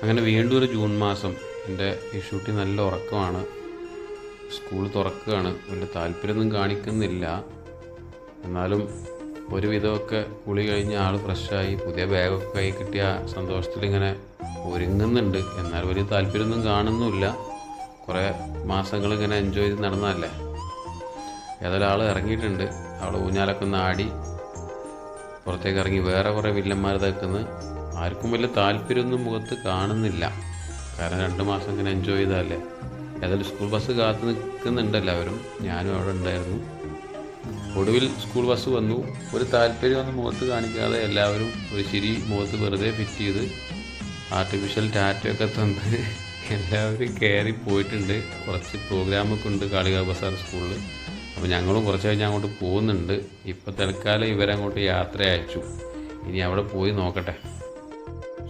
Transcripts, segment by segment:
അങ്ങനെ വീണ്ടും ഒരു ജൂൺ മാസം. എൻ്റെ ഇഷൂട്ടി നല്ല ഉറക്കമാണ്. സ്കൂൾ തുറക്കുകയാണ്. വലിയ താല്പര്യമൊന്നും കാണിക്കുന്നില്ല. എന്നാലും ഒരുവിധമൊക്കെ കുളി കഴിഞ്ഞ് ആൾ ഫ്രഷായി പുതിയ ബാഗൊക്കെ കൈ കിട്ടിയ സന്തോഷത്തിലിങ്ങനെ ഒരുങ്ങുന്നുണ്ട്. എന്നാൽ വലിയ താല്പര്യമൊന്നും കാണുന്നുമില്ല. കുറേ മാസങ്ങൾ ഇങ്ങനെ എൻജോയ് ചെയ്ത് നടന്നതല്ലേ. ഏതായാലും ആൾ ഇറങ്ങിയിട്ടുണ്ട്. അവൾ ഊഞ്ഞാലൊക്കെ ഒന്ന് ആടി പുറത്തേക്ക് ഇറങ്ങി. വേറെ കുറേ വില്ലന്മാർ തേക്കുന്നത് ആർക്കും വലിയ താല്പര്യമൊന്നും മുഖത്ത് കാണുന്നില്ല. കാരണം 2 മാസം ഇങ്ങനെ എൻജോയ് ചെയ്തതല്ലേ. ഏതായാലും സ്കൂൾ ബസ് കാത്തു നിൽക്കുന്നുണ്ട് എല്ലാവരും. ഞാനും അവിടെ ഉണ്ടായിരുന്നു. ഒടുവിൽ സ്കൂൾ ബസ് വന്നു. ഒരു താല്പര്യമൊന്നും മുഖത്ത് കാണിക്കാതെ എല്ലാവരും ഒരു ചിരി മുഖത്ത് വെറുതെ ഫിറ്റ് ചെയ്ത് ആർട്ടിഫിഷ്യൽ ടാറ്റൊക്കെ തന്ന് എല്ലാവരും കയറി പോയിട്ടുണ്ട്. കുറച്ച് പ്രോഗ്രാമൊക്കെ ഉണ്ട് കാളികാവ് ബസാർ സ്കൂളിൽ. അപ്പോൾ ഞങ്ങളും കുറച്ച് കഴിഞ്ഞ് അങ്ങോട്ട് പോകുന്നുണ്ട്. ഇപ്പോൾ തൽക്കാലം ഇവരങ്ങോട്ട് യാത്ര അയച്ചു. ഇനി അവിടെ പോയി നോക്കട്ടെ.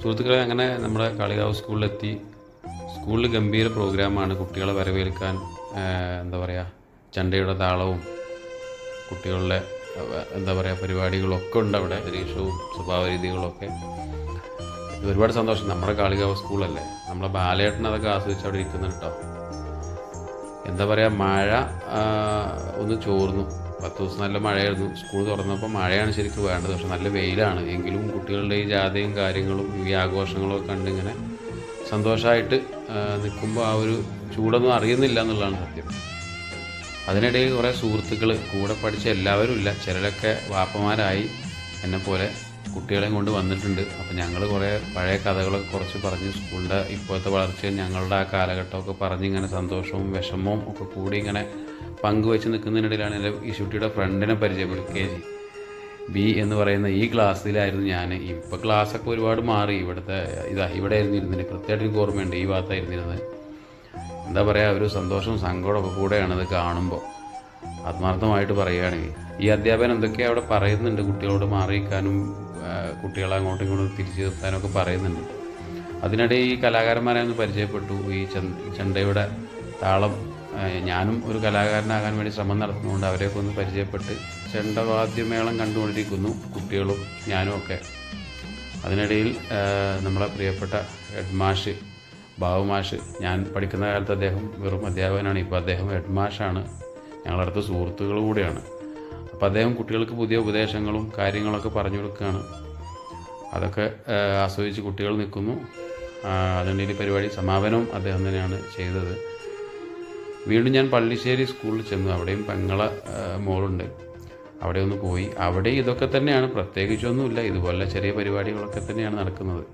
സുഹൃത്തുക്കളെ, അങ്ങനെ നമ്മുടെ കാളികാവ് സ്കൂളിലെത്തി. സ്കൂളിൽ ഗംഭീര പ്രോഗ്രാമാണ്. കുട്ടികളെ വരവേൽക്കാൻ എന്താ പറയുക, ചണ്ടയുടെ താളവും കുട്ടികളുടെ എന്താ പറയുക പരിപാടികളൊക്കെ ഉണ്ട് അവിടെ. അന്തരീക്ഷവും സ്വഭാവ രീതികളൊക്കെ ഒരുപാട് സന്തോഷം. നമ്മുടെ കാളികാവ് സ്കൂളല്ലേ, നമ്മളെ ബാലേട്ടൻ അതൊക്കെ ആസ്വദിച്ച് അവിടെ ഇരിക്കുന്നുണ്ട് കേട്ടോ. എന്താ പറയുക, മഴ ഒന്ന് ചോർന്നു. 10 ദിവസം നല്ല മഴയായിരുന്നു. സ്കൂൾ തുറന്നപ്പോൾ മഴയാണ് ശരിക്കും വേണ്ടത്. പക്ഷെ നല്ല വെയിലാണ്. എങ്കിലും കുട്ടികളുടെ ഈ ജാഥയും കാര്യങ്ങളും ഈ ആഘോഷങ്ങളൊക്കെ കണ്ടിങ്ങനെ സന്തോഷമായിട്ട് നിൽക്കുമ്പോൾ ആ ഒരു ചൂടൊന്നും അറിയുന്നില്ല എന്നുള്ളതാണ് സത്യം. അതിനിടയിൽ കുറേ സുഹൃത്തുക്കൾ, കൂടെ പഠിച്ച എല്ലാവരും ഇല്ല, ചിലരൊക്കെ വാപ്പമാരായി എന്നെപ്പോലെ കുട്ടികളെയും കൊണ്ട് വന്നിട്ടുണ്ട്. അപ്പോൾ ഞങ്ങൾ കുറേ പഴയ കഥകളൊക്കെ കുറച്ച് പറഞ്ഞ് സ്കൂളിൻ്റെ ഇപ്പോഴത്തെ വളർച്ചയും ഞങ്ങളുടെ ആ കാലഘട്ടമൊക്കെ പറഞ്ഞിങ്ങനെ സന്തോഷവും വിഷമവും ഒക്കെ കൂടി ഇങ്ങനെ പങ്കുവെച്ച് നിൽക്കുന്നതിനിടയിലാണ് എൻ്റെ ഇഷുട്ടിയുടെ ഫ്രണ്ടിനെ പരിചയപ്പെടുക. KG B എന്ന് പറയുന്ന ഈ ക്ലാസ്സിലായിരുന്നു ഞാൻ. ഇപ്പോൾ ക്ലാസ്സൊക്കെ ഒരുപാട് മാറി. ഇവിടെ ആയിരുന്നു ഇരുന്നത്. കൃത്യമായിട്ട് എനിക്ക് ഓർമ്മയുണ്ട്, ഈ ഭാഗത്തായിരുന്നു ഇരുന്നത്. എന്താ പറയുക, ഒരു സന്തോഷവും സങ്കടമൊക്കെ കൂടെയാണത് കാണുമ്പോൾ. ആത്മാർത്ഥമായിട്ട് പറയുകയാണെങ്കിൽ ഈ അധ്യാപകൻ എന്തൊക്കെയാണ് അവിടെ പറയുന്നുണ്ട്. കുട്ടികളോട് മാറിയിരിക്കാനും കുട്ടികളെ അങ്ങോട്ടും ഇങ്ങോട്ടും തിരിച്ചു നിർത്താനൊക്കെ പറയുന്നുണ്ട്. അതിനിടെ ഈ കലാകാരന്മാരെ ഒന്ന് പരിചയപ്പെട്ടു. ഈ ചെണ്ടയുടെ താളം, ഞാനും ഒരു കലാകാരനാകാൻ വേണ്ടി ശ്രമം നടത്തുന്നതുകൊണ്ട് അവരെയൊക്കെ ഒന്ന് പരിചയപ്പെട്ട് ചെണ്ടവാദ്യമേളം കണ്ടുകൊണ്ടിരിക്കുന്നു കുട്ടികളും ഞാനും ഒക്കെ. അതിനിടയിൽ നമ്മളെ പ്രിയപ്പെട്ട ഹെഡ്മാഷ് ബാബുമാഷ്, ഞാൻ പഠിക്കുന്ന കാലത്ത് അദ്ദേഹം വെറും അധ്യാപകനാണ്. ഇപ്പോൾ അദ്ദേഹം ഹെഡ്മാഷാണ്. ഞങ്ങളടുത്ത സുഹൃത്തുക്കൾ കൂടെയാണ്. അപ്പോൾ അദ്ദേഹം കുട്ടികൾക്ക് പുതിയ ഉപദേശങ്ങളും കാര്യങ്ങളൊക്കെ പറഞ്ഞു കൊടുക്കുകയാണ്. അതൊക്കെ ആസ്വദിച്ച് കുട്ടികൾ നിൽക്കുന്നു. അതിനിടയിൽ പരിപാടി സമാപനവും അദ്ദേഹം തന്നെയാണ് ചെയ്തത്. വീണ്ടും ഞാൻ പള്ളിശ്ശേരി സ്കൂളിൽ ചെന്നു. അവിടെയും പെങ്ങളെ മോളുണ്ട്. അവിടെ ഒന്ന് പോയി. അവിടെ ഇതൊക്കെ തന്നെയാണ്, പ്രത്യേകിച്ചൊന്നുമില്ല. ഇതുപോലെ ചെറിയ പരിപാടികളൊക്കെ തന്നെയാണ് നടക്കുന്നത്.